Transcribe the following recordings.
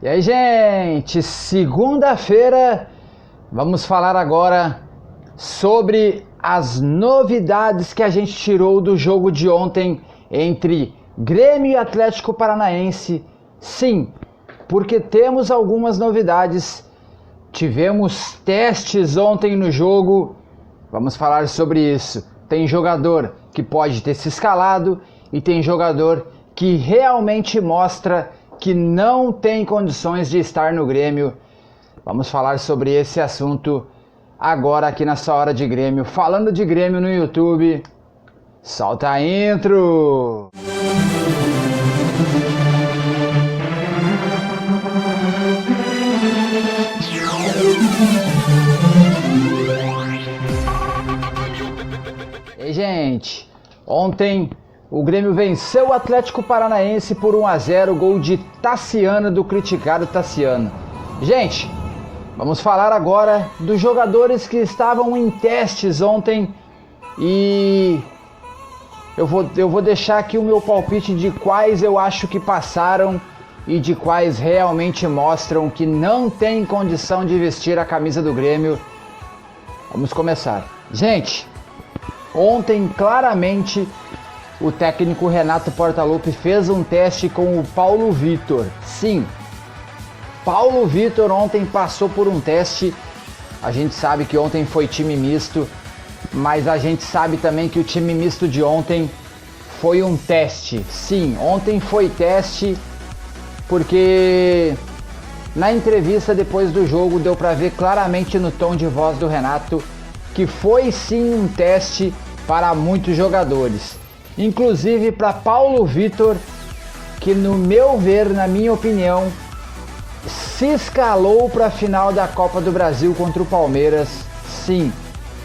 E aí, gente, segunda-feira vamos falar agora sobre as novidades que a gente tirou do jogo de ontem entre Grêmio e Atlético Paranaense. Sim, porque temos algumas novidades. Tivemos testes ontem no jogo, vamos falar sobre isso. Tem jogador que pode ter se escalado e tem jogador que realmente mostra que não tem condições de estar no Grêmio. Vamos falar sobre esse assunto agora aqui nessa Hora de Grêmio. Falando de Grêmio no YouTube, solta a intro! E aí, gente, ontem o Grêmio venceu o Atlético Paranaense por 1-0, gol de Tassiano, do criticado Tassiano. Gente, vamos falar agora dos jogadores que estavam em testes ontem e eu vou deixar aqui o meu palpite de quais eu acho que passaram e de quais realmente mostram que não tem condição de vestir a camisa do Grêmio. Vamos começar. Gente, ontem claramente o técnico Renato Portaluppi fez um teste com o Paulo Vitor. Sim, Paulo Vitor ontem passou por um teste. A gente sabe que ontem foi time misto, mas a gente sabe também que o time misto de ontem foi um teste. Sim, ontem foi teste, porque na entrevista depois do jogo deu para ver claramente no tom de voz do Renato que foi sim um teste para muitos jogadores. Inclusive para Paulo Vitor, que no meu ver, na minha opinião, se escalou para a final da Copa do Brasil contra o Palmeiras. Sim,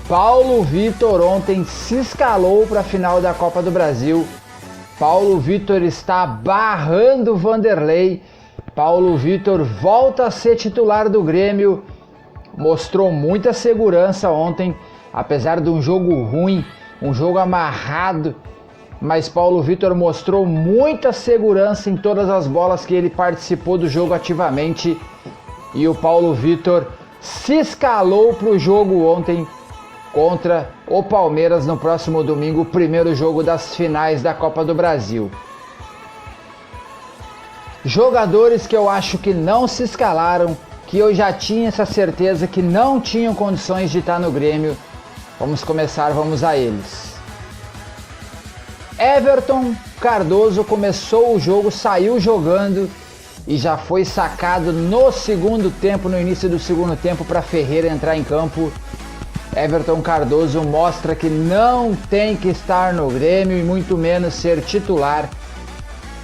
Paulo Vitor ontem se escalou para a final da Copa do Brasil. Paulo Vitor está barrando o Vanderlei. Paulo Vitor volta a ser titular do Grêmio. Mostrou muita segurança ontem, apesar de um jogo ruim, um jogo amarrado. Mas Paulo Vitor mostrou muita segurança em todas as bolas que ele participou do jogo ativamente. E o Paulo Vitor se escalou para o jogo ontem contra o Palmeiras no próximo domingo, o primeiro jogo das finais da Copa do Brasil. Jogadores que eu acho que não se escalaram, que eu já tinha essa certeza que não tinham condições de estar no Grêmio. Vamos começar, vamos a eles. Everton Cardoso começou o jogo, saiu jogando e já foi sacado no segundo tempo, no início do segundo tempo, para Ferreira entrar em campo. Everton Cardoso mostra que não tem que estar no Grêmio e muito menos ser titular.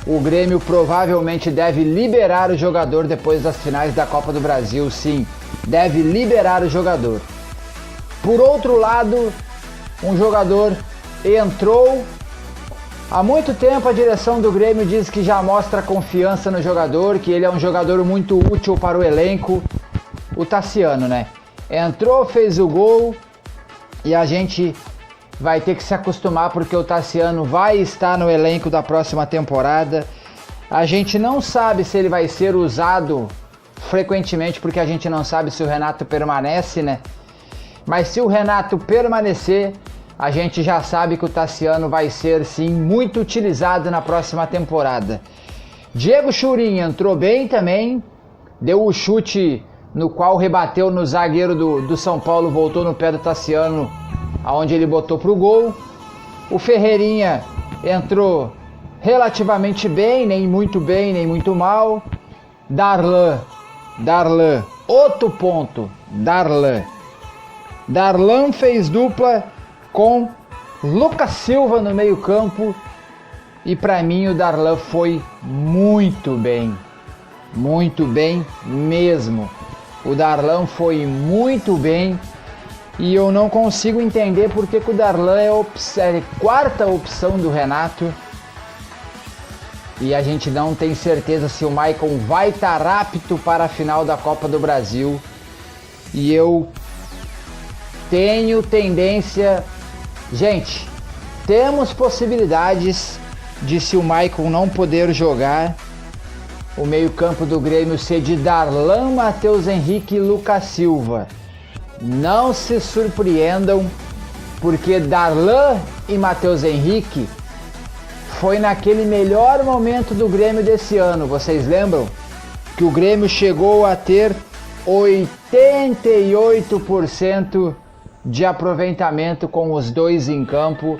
O Grêmio provavelmente deve liberar o jogador depois das finais da Copa do Brasil, sim, deve liberar o jogador. Por outro lado, um jogador entrou. Há muito tempo a direção do Grêmio diz que já mostra confiança no jogador, que ele é um jogador muito útil para o elenco. O Tassiano, né? Entrou, fez o gol e a gente vai ter que se acostumar porque o Tassiano vai estar no elenco da próxima temporada. A gente não sabe se ele vai ser usado frequentemente porque a gente não sabe se o Renato permanece, né? Mas se o Renato permanecer, a gente já sabe que o Tassiano vai ser, sim, muito utilizado na próxima temporada. Diego Churin entrou bem também, deu o chute no qual rebateu no zagueiro do São Paulo, voltou no pé do Tassiano, aonde ele botou pro gol. O Ferreirinha entrou relativamente bem, nem muito mal. Darlan, outro ponto, Darlan fez dupla com Lucas Silva no meio campo e para mim o Darlan foi muito bem mesmo. O Darlan foi muito bem e eu não consigo entender porque que o Darlan é a quarta opção do Renato e a gente não tem certeza se o Maicon vai estar apto para a final da Copa do Brasil. E eu tenho tendência... Gente, temos possibilidades de, se o Maicon não poder jogar, o meio-campo do Grêmio ser de Darlan, Matheus Henrique e Lucas Silva. Não se surpreendam, porque Darlan e Matheus Henrique foi naquele melhor momento do Grêmio desse ano. Vocês lembram que o Grêmio chegou a ter 88% de aproveitamento com os dois em campo,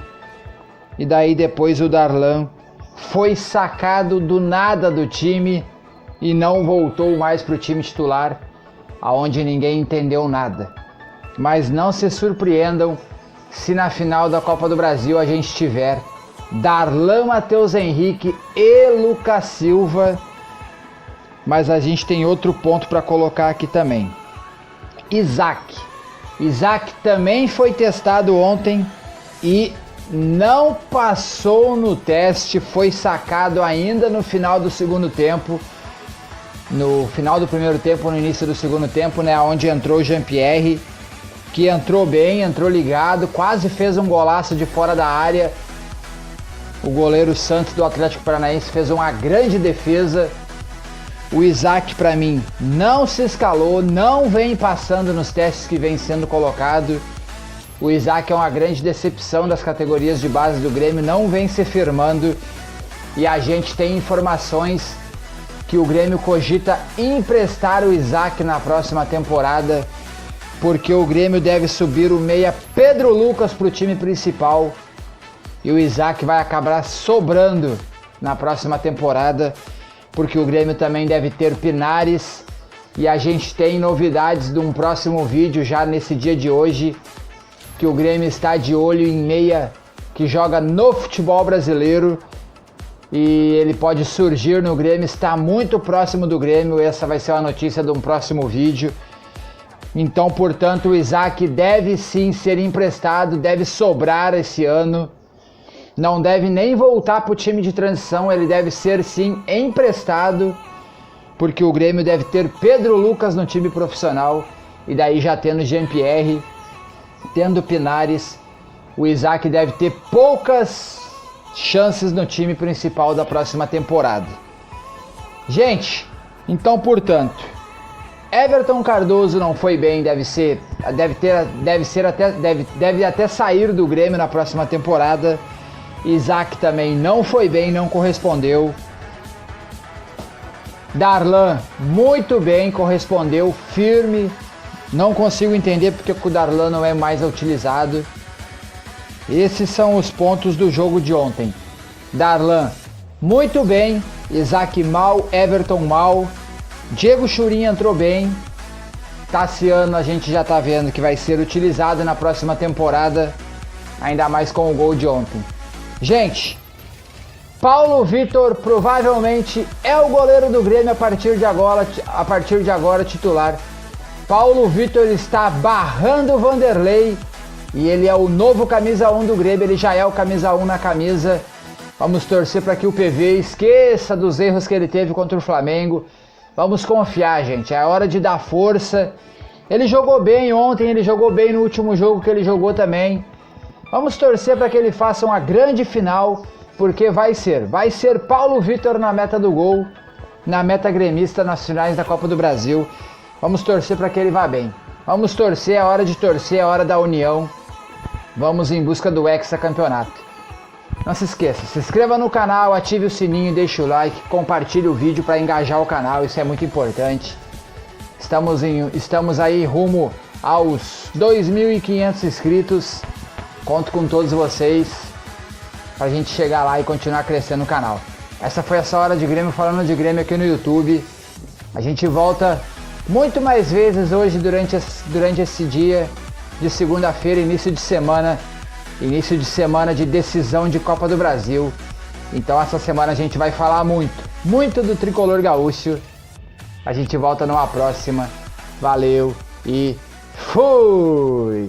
e daí depois o Darlan foi sacado do nada do time e não voltou mais para o time titular, aonde ninguém entendeu nada. Mas não se surpreendam se na final da Copa do Brasil a gente tiver Darlan, Matheus Henrique e Lucas Silva. Mas a gente tem outro ponto para colocar aqui também. Isaac também foi testado ontem e não passou no teste, foi sacado ainda no final do segundo tempo, no final do primeiro tempo, no início do segundo tempo, né, onde entrou o Jean-Pierre, que entrou bem, entrou ligado, quase fez um golaço de fora da área. O goleiro Santos do Atlético Paranaense fez uma grande defesa. O Isaac, para mim, não se escalou, não vem passando nos testes que vem sendo colocado. O Isaac é uma grande decepção das categorias de base do Grêmio, não vem se firmando, e a gente tem informações que o Grêmio cogita emprestar o Isaac na próxima temporada, porque o Grêmio deve subir o meia Pedro Lucas para o time principal e o Isaac vai acabar sobrando na próxima temporada, porque o Grêmio também deve ter Pinares, e a gente tem novidades de um próximo vídeo já nesse dia de hoje, que o Grêmio está de olho em meia que joga no futebol brasileiro e ele pode surgir no Grêmio, está muito próximo do Grêmio. Essa vai ser a notícia de um próximo vídeo. Então, portanto, o Isaac deve sim ser emprestado, deve sobrar esse ano, não deve nem voltar para o time de transição, ele deve ser sim emprestado, porque o Grêmio deve ter Pedro Lucas no time profissional, e daí já tendo Jean-Pierre, tendo Pinares, o Isaac deve ter poucas chances no time principal da próxima temporada. Gente, então, portanto, Everton Cardoso não foi bem, deve até sair do Grêmio na próxima temporada. Isaac também não foi bem, não correspondeu. Darlan muito bem, correspondeu, firme. Não consigo entender porque o Darlan não é mais utilizado. Esses são os pontos do jogo de ontem. Darlan muito bem, Isaac mal, Everton mal, Diego Churin entrou bem, Tassiano a gente já tá vendo que vai ser utilizado na próxima temporada, ainda mais com o gol de ontem. Gente, Paulo Vitor provavelmente é o goleiro do Grêmio a partir de agora titular. Paulo Vitor está barrando o Vanderlei e ele é o novo camisa 1 do Grêmio, ele já é o camisa 1 na camisa. Vamos torcer para que o PV esqueça dos erros que ele teve contra o Flamengo. Vamos confiar, gente, é hora de dar força. Ele jogou bem ontem, ele jogou bem no último jogo que ele jogou também. Vamos torcer para que ele faça uma grande final, porque vai ser Paulo Vitor na meta do gol, na meta gremista nas finais da Copa do Brasil. Vamos torcer para que ele vá bem. Vamos torcer, é hora de torcer, é hora da união. Vamos em busca do hexacampeonato. Não se esqueça, se inscreva no canal, ative o sininho, deixe o like, compartilhe o vídeo para engajar o canal, isso é muito importante. Estamos aí rumo aos 2.500 inscritos. Conto com todos vocês para a gente chegar lá e continuar crescendo o canal. Essa foi essa Hora de Grêmio, falando de Grêmio aqui no YouTube. A gente volta muito mais vezes hoje durante esse dia de segunda-feira, início de semana de decisão de Copa do Brasil. Então essa semana a gente vai falar muito do tricolor gaúcho. A gente volta numa próxima. Valeu e fui!